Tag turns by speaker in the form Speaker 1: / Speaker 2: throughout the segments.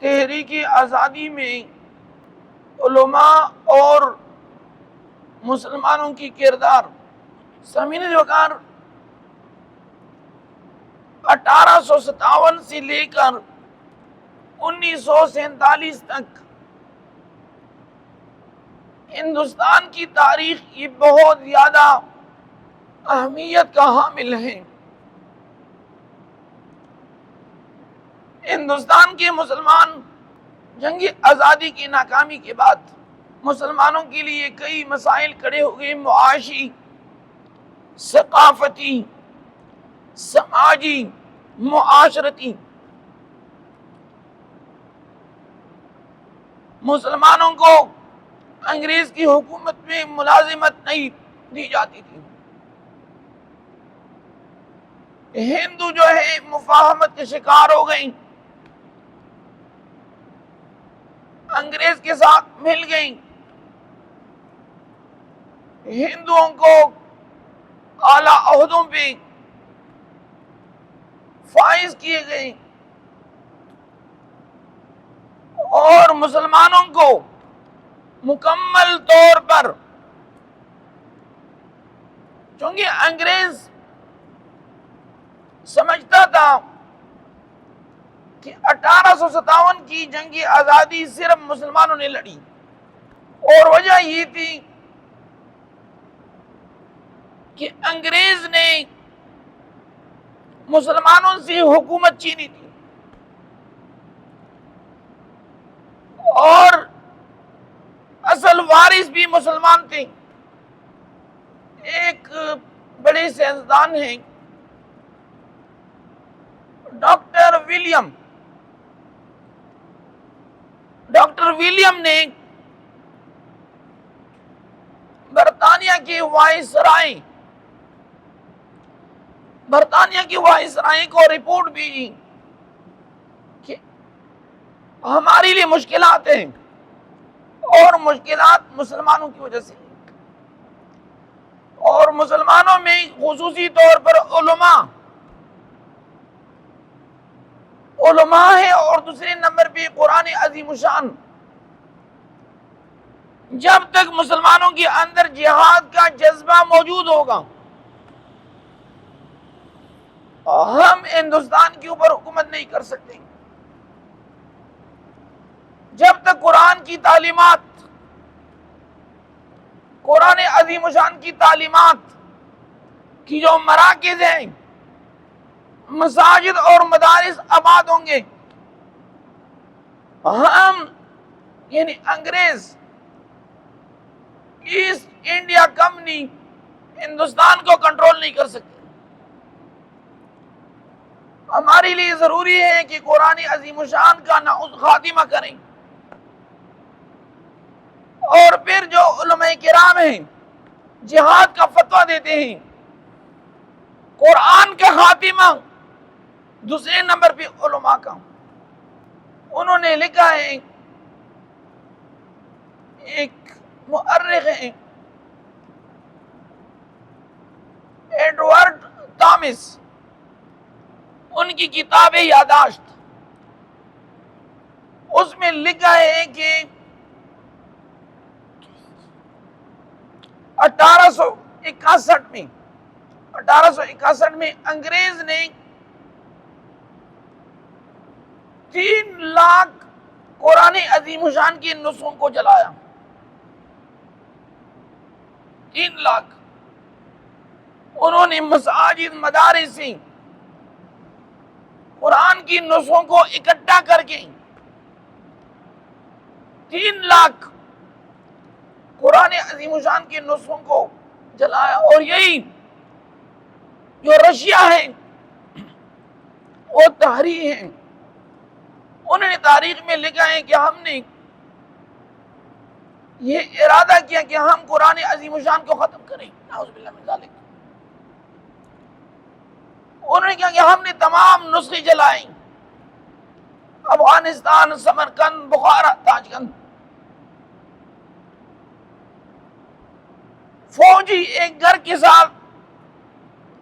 Speaker 1: تحریک آزادی میں علماء اور مسلمانوں کی کردار سامعین وقار 1857 سے لے کر 1947 تک ہندوستان کی تاریخ یہ بہت زیادہ اہمیت کا حامل ہے۔ ہندوستان کے مسلمان جنگ آزادی کی ناکامی کے بعد مسلمانوں کے لیے کئی مسائل کھڑے ہو گئے، معاشی، ثقافتی، سماجی، معاشرتی۔ مسلمانوں کو انگریز کی حکومت میں ملازمت نہیں دی جاتی تھی۔ ہندو جو ہے مفاہمت کے شکار ہو گئیں، انگریز کے ساتھ مل گئیں، ہندوؤں کو اعلیٰ عہدوں پہ فائز کیے گئے اور مسلمانوں کو مکمل طور پر، چونکہ انگریز سمجھتا تھا کہ 1857 کی جنگ آزادی صرف مسلمانوں نے لڑی، اور وجہ یہ تھی کہ انگریز نے مسلمانوں سے حکومت چھینی تھی، اور اصل وارث بھی مسلمان تھے۔ ایک بڑے سائنسدان ہیں ڈاکٹر ولیم نے برطانیہ کے وائس رائے کو رپورٹ بھیجی کہ ہمارے لیے مشکلات ہیں، اور مشکلات مسلمانوں کی وجہ سے، اور مسلمانوں میں خصوصی طور پر علماء ہے، اور دوسرے نمبر پہ قرآن عظیم الشان۔ جب تک مسلمانوں کے اندر جہاد کا جذبہ موجود ہوگا، ہم ہندوستان کے اوپر حکومت نہیں کر سکتے۔ جب تک قرآن کی تعلیمات، قرآن عظیم الشان کی تعلیمات کی جو مراکز ہیں، مساجد اور مدارس آباد ہوں گے، ہم یعنی انگریز، ایسٹ انڈیا کمپنی ہندوستان کو کنٹرول نہیں کر سکتے۔ ہمارے لیے ضروری ہے کہ قرآن عظیم الشان کا خاتمہ کریں، اور پھر جو علماء کرام ہیں جہاد کا فتویٰ دیتے ہیں، قرآن کا خاتمہ دوسرے نمبر پہ علماء کا۔ انہوں نے لکھا ہے، ایک مؤرخ ہیں ایڈورڈ تامس، ان کی کتاب یادداشت، اس میں لکھا ہے کہ 1861 میں انگریز نے 3 لاکھ قرآن عظیم الشان کی نسخوں کو جلایا۔ 3 لاکھ انہوں نے مساجد، مدارس سے قرآن کی نسخوں کو اکٹھا کر کے 3 لاکھ قرآن عظیم الشان کی نسخوں کو جلایا۔ اور یہی جو رشیا ہے، وہ تحریر ہیں، انہوں نے تاریخ میں لکھا ہے کہ ہم نے یہ ارادہ کیا کہ ہم قرآن عظیم الشان کو ختم کریں، نعوذ باللہ من ذالک۔ انہوں نے کہا کہ ہم نے تمام نسخے جلائیں، افغانستان، سمرقند، بخارا، تاشقند۔ فوجی ایک گھر کے ساتھ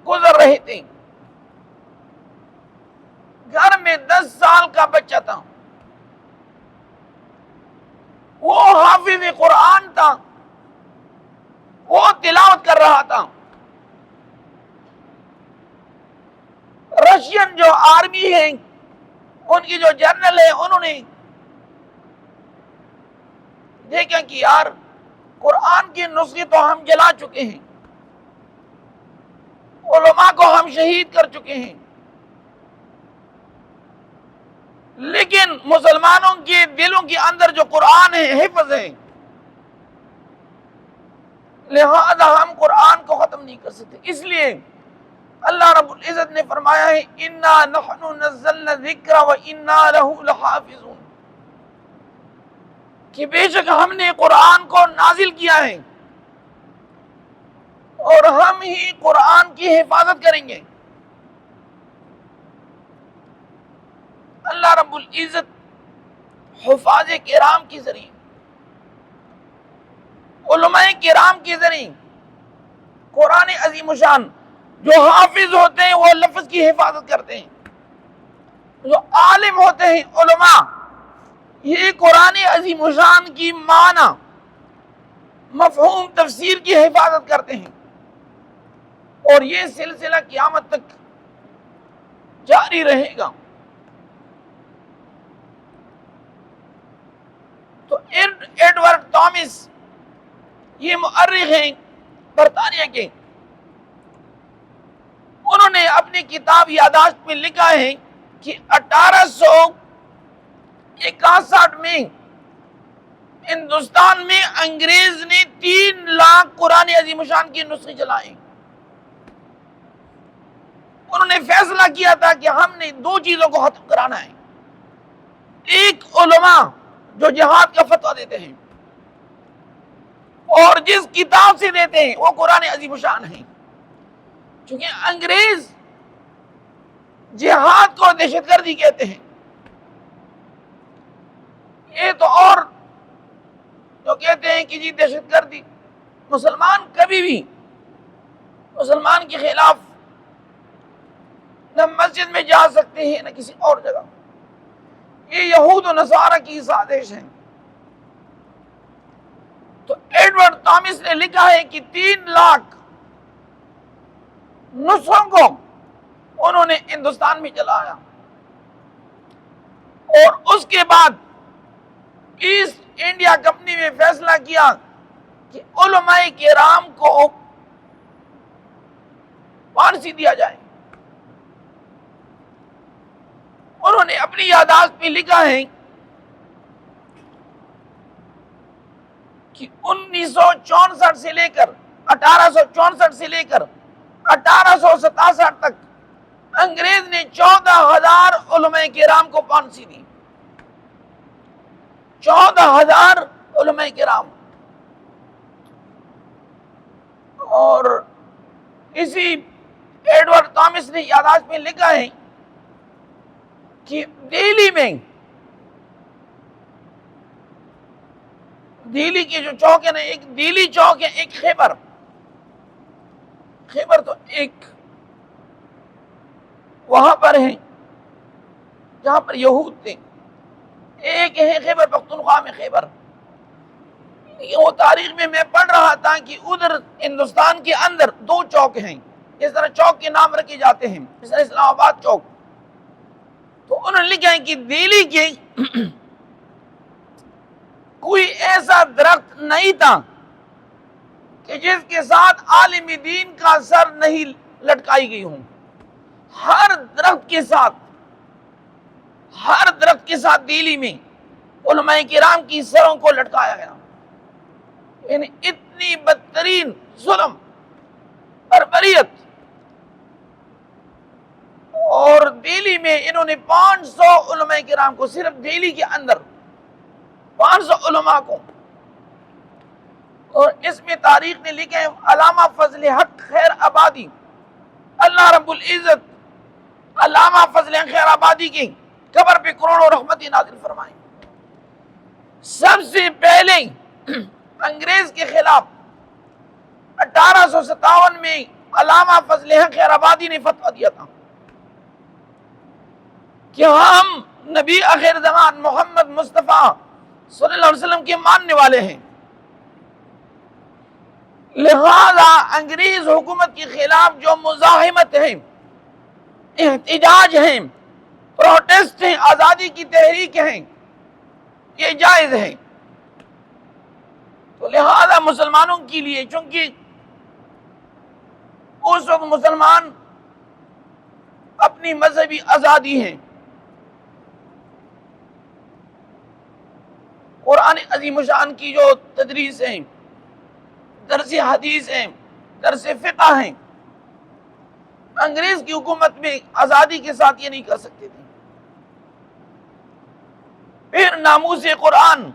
Speaker 1: گزر رہے تھے، گھر میں 10 سال کا بچہ تھا، جو حافظ قرآن تھا وہ تلاوت کر رہا تھا. رشین جو آرمی ہے ان کی جو جنرل ہے انہوں نے دیکھا کہ یار قرآن کی نسخے تو ہم جلا چکے ہیں، علماء کو ہم شہید کر چکے ہیں، لیکن مسلمانوں کے دلوں کے اندر جو قرآن ہے حفظ ہے، لہذا ہم قرآن کو ختم نہیں کر سکتے. اس لیے اللہ رب العزت نے فرمایا ہے اِنَّا نَحْنُ نَزَّلْنَا الذِّكْرَ وَإِنَّا لَهُ لَحَافِظُونَ، کہ بے شک ہم نے قرآن کو نازل کیا ہے اور ہم ہی قرآن کی حفاظت کریں گے. اللہ رب العزت حفاظ کرام کے ذریعے، علماء کرام کے ذریعے قرآن عظیم شان، جو حافظ ہوتے ہیں وہ لفظ کی حفاظت کرتے ہیں، جو عالم ہوتے ہیں علماء یہ قرآن عظیم شان کی معنی مفہوم تفسیر کی حفاظت کرتے ہیں، اور یہ سلسلہ قیامت تک جاری رہے گا. تو ایڈورڈ تھامس یہ مؤرخ ہیں برطانیہ کے، انہوں نے اپنی کتاب یادداشت میں لکھا ہے کہ 1861 میں ہندوستان میں انگریز نے 3 لاکھ قرآن عظیم شان کی نسخے چلائے. انہوں نے فیصلہ کیا تھا کہ ہم نے 2 چیزوں کو ختم کرانا ہے، ایک علماء جو جہاد کا فتویٰ دیتے ہیں اور جس کتاب سے دیتے ہیں وہ قرآن عظیم شان ہے. چونکہ انگریز جہاد کو دہشت گردی کہتے ہیں، یہ تو اور جو کہتے ہیں کہ جی دہشت گردی، مسلمان کبھی بھی مسلمان کے خلاف نہ مسجد میں جا سکتے ہیں نہ کسی اور جگہ، یہ یہود و نصارہ کی سازش ہے. تو ایڈورڈ تھامس نے لکھا ہے کہ 3 لاکھ نسخوں کو انہوں نے ہندوستان میں چلایا، اور اس کے بعد ایسٹ انڈیا کمپنی میں فیصلہ کیا کہ علماء کرام کو پھانسی دیا جائے. انہوں نے اپنی یادداشت میں لکھا ہے کہ 1964 سے لے کر 1864 سے لے کر 1867 تک انگریز نے 14,000 علماء کرام کو پھانسی دی. 14,000 علماء کرام. اور اسی ایڈورڈ تھامس نے یادداشت میں لکھا ہے کہ دہلی کے جو چوک ہے نا، ایک دہلی چوک ہے، ایک خیبر تو ایک وہاں پر ہے جہاں پر یہود تھے، ایک ہے خیبر پختونخوا میں خیبر. وہ تاریخ میں پڑھ رہا تھا کہ ادھر ہندوستان کے اندر 2 چوک ہیں، اس طرح چوک کے نام رکھے جاتے ہیں، اس طرح اسلام آباد چوک. تو انہوں نے لکھا ہے کہ دہلی کے کوئی ایسا درخت نہیں تھا کہ جس کے ساتھ عالم دین کا سر نہیں لٹکائی گئی ہوں. ہر درخت کے ساتھ دہلی میں علماء کرام کی سروں کو لٹکایا گیا. یعنی اتنی بدترین ظلم بربریت. اور دہلی میں انہوں نے 500 علماء کرام کو، صرف دہلی کے اندر 500 علماء کو. اور اس میں تاریخ نے لکھا ہے علامہ فضل حق خیر آبادی، اللہ رب العزت علامہ فضل حق خیر آبادی کی قبر پہ کروڑوں رحمت نازل فرمائیں. سب سے پہلے انگریز کے خلاف 1857 میں علامہ فضل حق خیر آبادی نے فتویٰ دیا تھا کہ ہم نبی آخر زمان محمد مصطفیٰ صلی اللہ علیہ وسلم کے ماننے والے ہیں، لہذا انگریز حکومت کے خلاف جو مزاحمت ہے، احتجاج ہیں، پروٹیسٹ ہیں، آزادی کی تحریک ہیں، یہ جائز ہے۔ تو لہذا مسلمانوں کے لیے، چونکہ اس وقت مسلمان اپنی مذہبی آزادی ہیں، قرآن عظیم شان کی جو تدریس ہیں، درس حدیث ہیں، درس فقہ ہیں، انگریز کی حکومت میں آزادی کے ساتھ یہ نہیں کر سکتے تھے۔ پھر ناموس قرآن،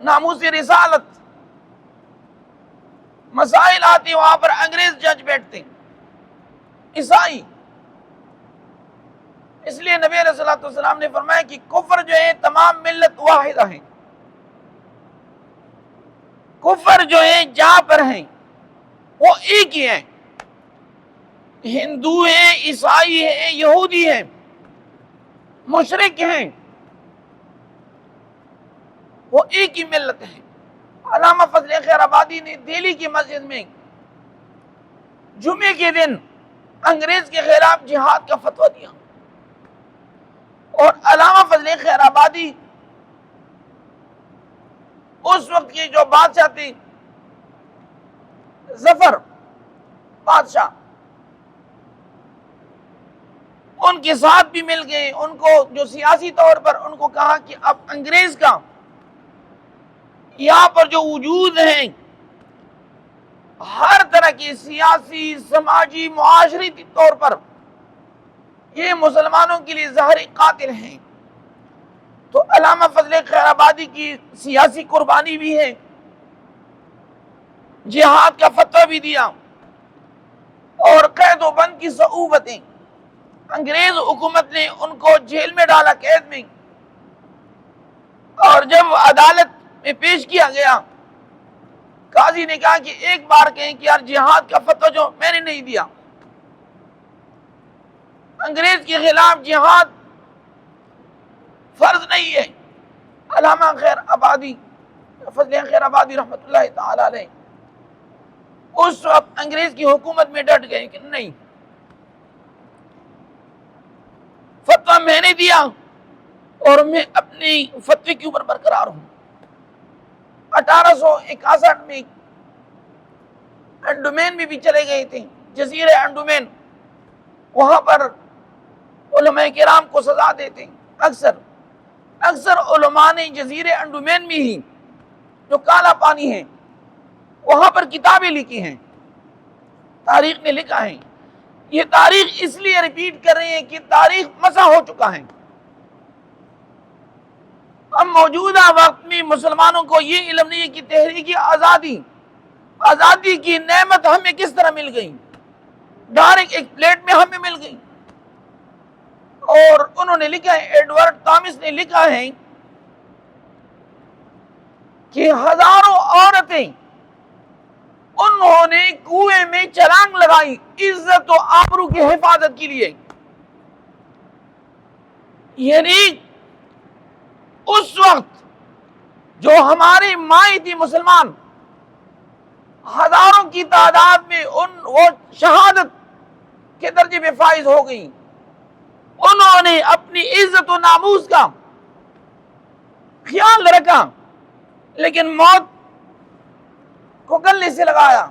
Speaker 1: ناموس رسالت، مسائل آتے، وہاں پر انگریز جج بیٹھتے، عیسائی۔ اس لیے نبی علیہ الصلوۃ والسلام نے فرمایا کہ کفر جو ہے تمام ملت واحدہ ہیں، کفر جو ہے جہاں پر ہیں وہ ایک ہی ہیں، ہندو ہیں، عیسائی ہیں، یہودی ہیں، مشرک ہیں، وہ ایک ہی ملت ہے۔ علامہ فضل خیر آبادی نے دہلی کی مسجد میں جمعے کے دن انگریز کے خلاف جہاد کا فتویٰ دیا، اور علامہ فضل خیر آبادی اس وقت کے جو بادشاہ تھے، ظفر بادشاہ، ان کے ساتھ بھی مل گئے، ان کو جو سیاسی طور پر ان کو کہا کہ اب انگریز کا یہاں پر جو وجود ہیں، ہر طرح کی سیاسی، سماجی، معاشرتی طور پر یہ مسلمانوں کے لیے ظاہری قاتل ہیں۔ تو علامہ فضل خیر آبادی کی سیاسی قربانی بھی ہے، جہاد کا فتویٰ بھی دیا، اور قید و بند کی صعوبتیں، انگریز حکومت نے ان کو جیل میں ڈالا، قید میں، اور جب عدالت میں پیش کیا گیا، قاضی نے کہا کہ ایک بار کہیں کہ یار جہاد کا فتویٰ جو میں نے نہیں دیا، انگریز کے خلاف جہاد فرض نہیں ہے۔ علامہ خیر آبادی، فضل خیر آبادی رحمۃ اللہ تعالی علیہ اس وقت انگریز کی حکومت میں ڈٹ گئے کہ نہیں، فتویٰ میں نے دیا اور میں اپنی فتوے کے اوپر برقرار ہوں۔ 1861 میں انڈومین میں بھی چلے گئے تھے، جزیرے انڈومین، وہاں پر علماء کرام کو سزا دیتے، اکثر علماء نے جزیرے انڈومین میں ہی جو کالا پانی ہے وہاں پر کتابیں لکھی ہیں، تاریخ نے لکھا ہے۔ یہ تاریخ اس لیے ریپیٹ کر رہے ہیں کہ تاریخ مسح ہو چکا ہے۔ اب موجودہ وقت میں مسلمانوں کو یہ علم نہیں ہے کہ تحریک آزادی کی نعمت ہمیں کس طرح مل گئی، ڈائریکٹ ایک پلیٹ میں ہمیں مل گئی۔ اور انہوں نے لکھا ہے، ایڈورڈ تامس نے لکھا ہے کہ ہزاروں عورتیں انہوں نے کنویں میں چھلانگ لگائی عزت و آبرو کی حفاظت کے لیے۔ یعنی اس وقت جو ہماری مائیں تھی مسلمان، ہزاروں کی تعداد میں وہ شہادت کے درجے میں فائز ہو گئی، انہوں نے اپنی عزت و ناموس کا خیال رکھا، لیکن موت کو گلے سے لگایا۔